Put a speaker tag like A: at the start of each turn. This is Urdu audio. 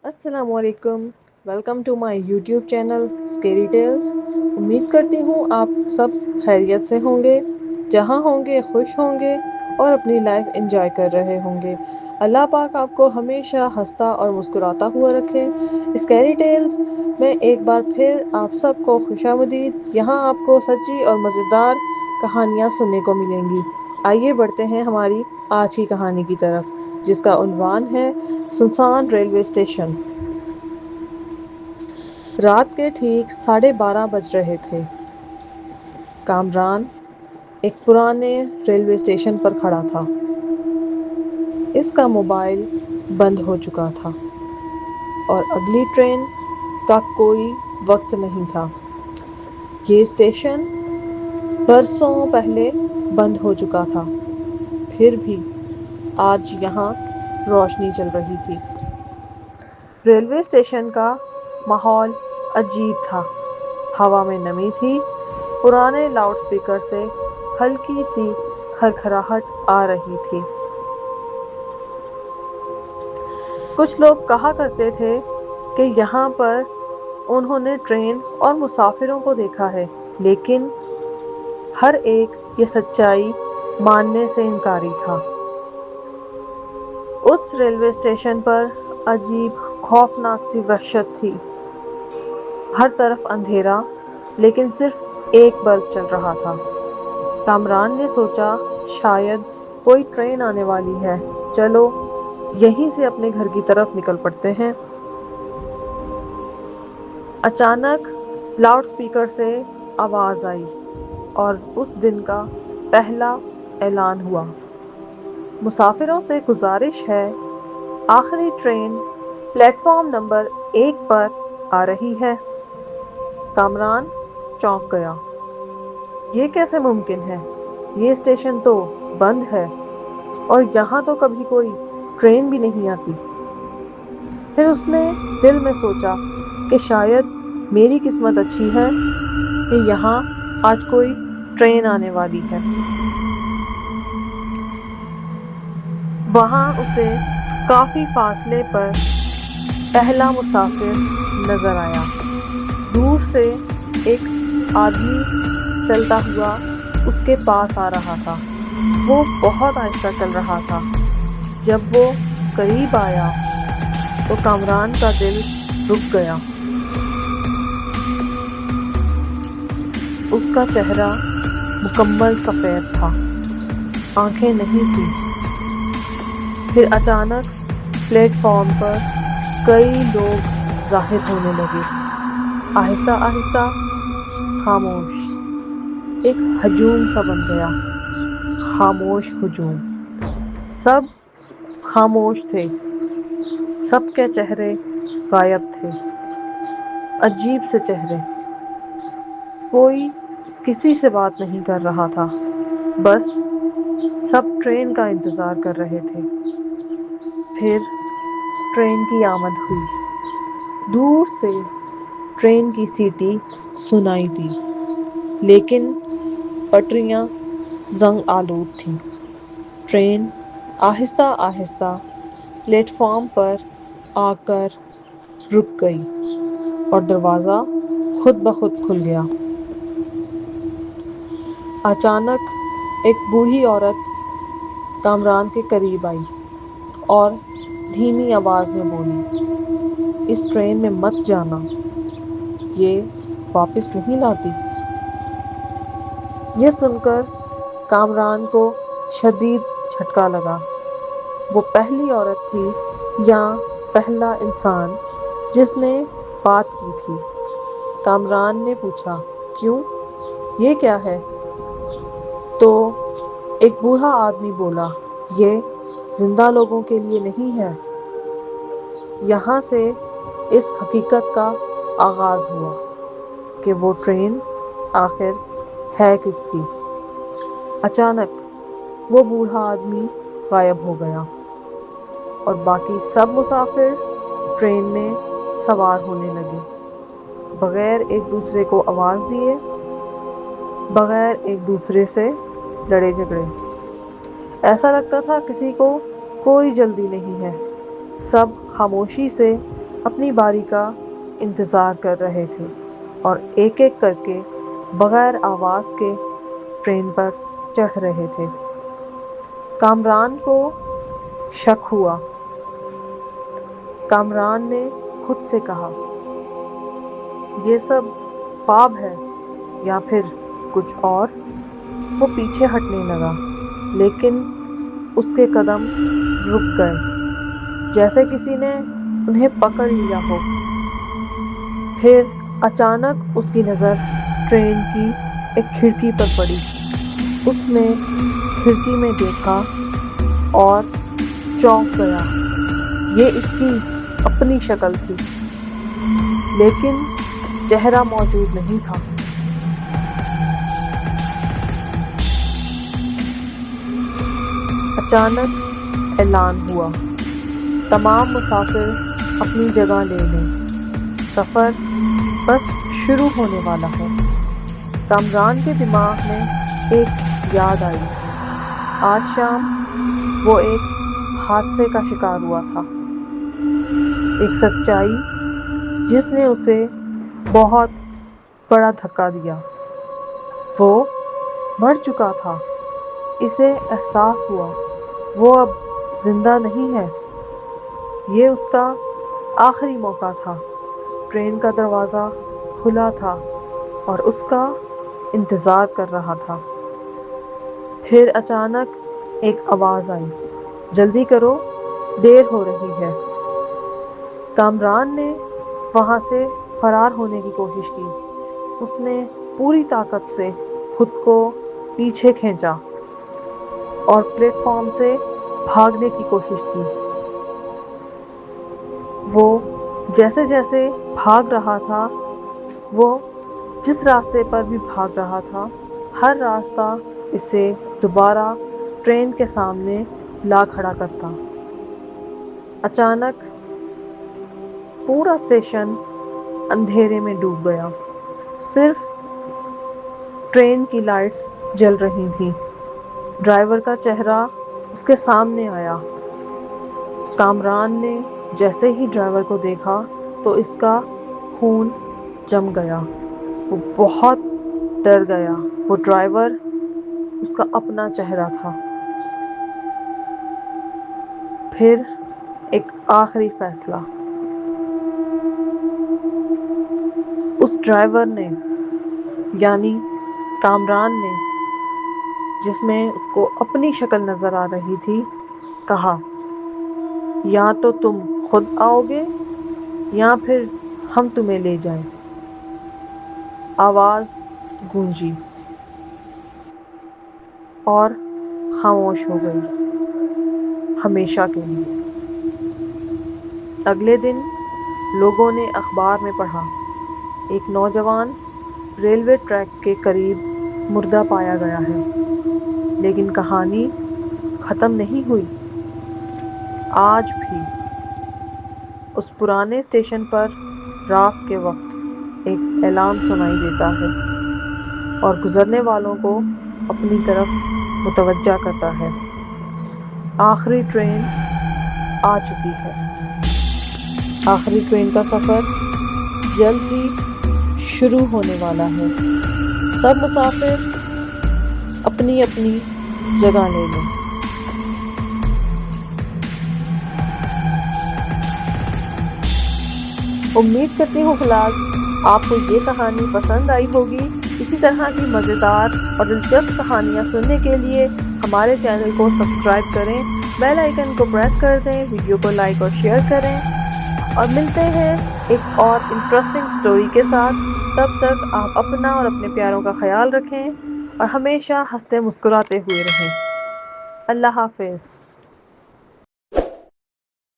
A: السلام علیکم، welcome to my YouTube channel scary tales. امید کرتی ہوں آپ سب خیریت سے ہوں گے، جہاں ہوں گے خوش ہوں گے اور اپنی لائف انجوائے کر رہے ہوں گے۔ اللہ پاک آپ کو ہمیشہ ہنستا اور مسکراتا ہوا رکھے۔ اسکیری ٹیلز میں ایک بار پھر آپ سب کو خوش آمدید۔ یہاں آپ کو سچی اور مزیدار کہانیاں سننے کو ملیں گی۔ آئیے بڑھتے ہیں ہماری آج کی کہانی کی طرف، جس کا عنوان ہے سنسان ریلوے اسٹیشن۔ رات کے ٹھیک 12:30 بج رہے تھے۔ کامران ایک پرانے ریلوے اسٹیشن پر کھڑا تھا۔ اس کا موبائل بند ہو چکا تھا اور اگلی ٹرین کا کوئی وقت نہیں تھا۔ یہ اسٹیشن برسوں پہلے بند ہو چکا تھا، پھر بھی آج یہاں روشنی چل رہی تھی۔ ریلوے اسٹیشن کا ماحول عجیب تھا۔ ہوا میں نمی تھی، پرانے لاؤڈ اسپیکر سے ہلکی سی کھرکھراہٹ آ رہی تھی۔ کچھ لوگ کہا کرتے تھے کہ یہاں پر انہوں نے ٹرین اور مسافروں کو دیکھا ہے، لیکن ہر ایک یہ سچائی ماننے سے انکاری تھا۔ اس ریلوے اسٹیشن پر عجیب خوفناک سی وحشت تھی۔ ہر طرف اندھیرا، لیکن صرف ایک بلب چل رہا تھا۔ کامران نے سوچا شاید کوئی ٹرین آنے والی ہے، چلو یہیں سے اپنے گھر کی طرف نکل پڑتے ہیں۔ اچانک لاؤڈ اسپیکر سے آواز آئی اور اس دن کا پہلا اعلان ہوا۔ مسافروں سے گزارش ہے، آخری ٹرین پلیٹ فارم نمبر 1 پر آ رہی ہے۔ کامران چونک گیا۔ یہ کیسے ممکن ہے؟ یہ اسٹیشن تو بند ہے اور یہاں تو کبھی کوئی ٹرین بھی نہیں آتی۔ پھر اس نے دل میں سوچا کہ شاید میری قسمت اچھی ہے کہ یہاں آج کوئی ٹرین آنے والی ہے۔ وہاں اسے کافی فاصلے پر پہلا مسافر نظر آیا۔ دور سے ایک آدمی چلتا ہوا اس کے پاس آ رہا تھا۔ وہ بہت آہستہ چل رہا تھا۔ جب وہ قریب آیا تو کامران کا دل رک گیا۔ اس کا چہرہ مکمل سفید تھا، آنکھیں نہیں تھیں۔ پھر اچانک پلیٹ فارم پر کئی لوگ ظاہر ہونے لگے، آہستہ آہستہ، خاموش۔ ایک ہجوم سا بن گیا، خاموش ہجوم۔ سب خاموش تھے، سب کے چہرے غائب تھے، عجیب سے چہرے۔ کوئی کسی سے بات نہیں کر رہا تھا، بس سب ٹرین کا انتظار کر رہے تھے۔ پھر ٹرین کی آمد ہوئی۔ دور سے ٹرین کی سیٹی سنائی دی، لیکن پٹریاں زنگ آلود تھیں۔ ٹرین آہستہ آہستہ پلیٹ فارم پر آ کر رک گئی اور دروازہ خود بخود کھل گیا۔ اچانک ایک بوڑھی عورت کامران کے قریب آئی اور دھیمی آواز میں بولی، اس ٹرین میں مت جانا، یہ واپس نہیں لاتی۔ یہ سن کر کامران کو شدید جھٹکا لگا۔ وہ پہلی عورت تھی یا پہلا انسان جس نے بات کی تھی۔ کامران نے پوچھا، کیوں؟ یہ کیا ہے؟ تو ایک بوڑھا آدمی بولا، یہ زندہ لوگوں کے لیے نہیں ہے۔ یہاں سے اس حقیقت کا آغاز ہوا کہ وہ ٹرین آخر ہے کس کی۔ اچانک وہ بوڑھا آدمی غائب ہو گیا اور باقی سب مسافر ٹرین میں سوار ہونے لگے، بغیر ایک دوسرے کو آواز دیے، بغیر ایک دوسرے سے لڑے جھگڑے۔ ایسا لگتا تھا کسی کو کوئی جلدی نہیں ہے، سب خاموشی سے اپنی باری کا انتظار کر رہے تھے اور ایک ایک کر کے بغیر آواز کے ٹرین پر چڑھ رہے تھے۔ کامران کو شک ہوا۔ کامران نے خود سے کہا، یہ سب خواب ہے یا پھر کچھ اور؟ وہ پیچھے ہٹنے لگا، لیکن اس کے قدم رک گئے، جیسے کسی نے انہیں پکڑ لیا ہو۔ پھر اچانک اس کی نظر ٹرین کی ایک کھڑکی پر پڑی۔ اس نے کھڑکی میں دیکھا اور چونک گیا۔ یہ اس کی اپنی شکل تھی، لیکن چہرہ موجود نہیں تھا۔ اچانک اعلان ہوا، تمام مسافر اپنی جگہ لے لیں، سفر بس شروع ہونے والا ہے۔ کامران کے دماغ میں ایک یاد آئی۔ آج شام وہ ایک حادثے کا شکار ہوا تھا، ایک سچائی جس نے اسے بہت بڑا دھکا دیا۔ وہ مر چکا تھا۔ اسے احساس ہوا وہ اب زندہ نہیں ہے۔ یہ اس کا آخری موقع تھا۔ ٹرین کا دروازہ کھلا تھا اور اس کا انتظار کر رہا تھا۔ پھر اچانک ایک آواز آئی، جلدی کرو، دیر ہو رہی ہے۔ کامران نے وہاں سے فرار ہونے کی کوشش کی۔ اس نے پوری طاقت سے خود کو پیچھے کھینچا اور پلیٹ فارم سے بھاگنے کی کوشش کی۔ وہ جیسے جیسے بھاگ رہا تھا، وہ جس راستے پر بھی بھاگ رہا تھا، ہر راستہ اسے دوبارہ ٹرین کے سامنے لا کھڑا کرتا۔ اچانک پورا اسٹیشن اندھیرے میں ڈوب گیا۔ صرف ٹرین کی لائٹس جل رہی تھیں۔ ڈرائیور کا چہرہ اس کے سامنے آیا۔ کامران نے جیسے ہی ڈرائیور کو دیکھا تو اس کا خون جم گیا۔ وہ بہت ڈر گیا۔ وہ ڈرائیور اس کا اپنا چہرہ تھا۔ پھر ایک آخری فیصلہ۔ اس ڈرائیور نے، یعنی کامران نے، جس میں اس کو اپنی شکل نظر آ رہی تھی، کہا، یا تو تم خود آؤ گے یا پھر ہم تمہیں لے جائیں۔ آواز گونجی اور خاموش ہو گئی، ہمیشہ کے لیے۔ اگلے دن لوگوں نے اخبار میں پڑھا، ایک نوجوان ریلوے ٹریک کے قریب مردہ پایا گیا ہے۔ لیکن کہانی ختم نہیں ہوئی۔ آج بھی اس پرانے اسٹیشن پر رات کے وقت ایک اعلان سنائی دیتا ہے اور گزرنے والوں کو اپنی طرف متوجہ کرتا ہے۔ آخری ٹرین آ چکی ہے۔ آخری ٹرین کا سفر جلد ہی شروع ہونے والا ہے۔ سب مسافر اپنی اپنی جگہ لے لیں۔ امید کرتی ہوں فلحال آپ کو یہ کہانی پسند آئی ہوگی۔ اسی طرح کی مزیدار اور دلچسپ کہانیاں سننے کے لیے ہمارے چینل کو سبسکرائب کریں، بیل آئیکن کو پریس کر دیں، ویڈیو کو لائک اور شیئر کریں، اور ملتے ہیں ایک اور انٹرسٹنگ سٹوری کے ساتھ۔ تب تک آپ اپنا اور اپنے پیاروں کا خیال رکھیں اور ہمیشہ ہنستے مسکراتے ہوئے رہیں۔ اللہ حافظ۔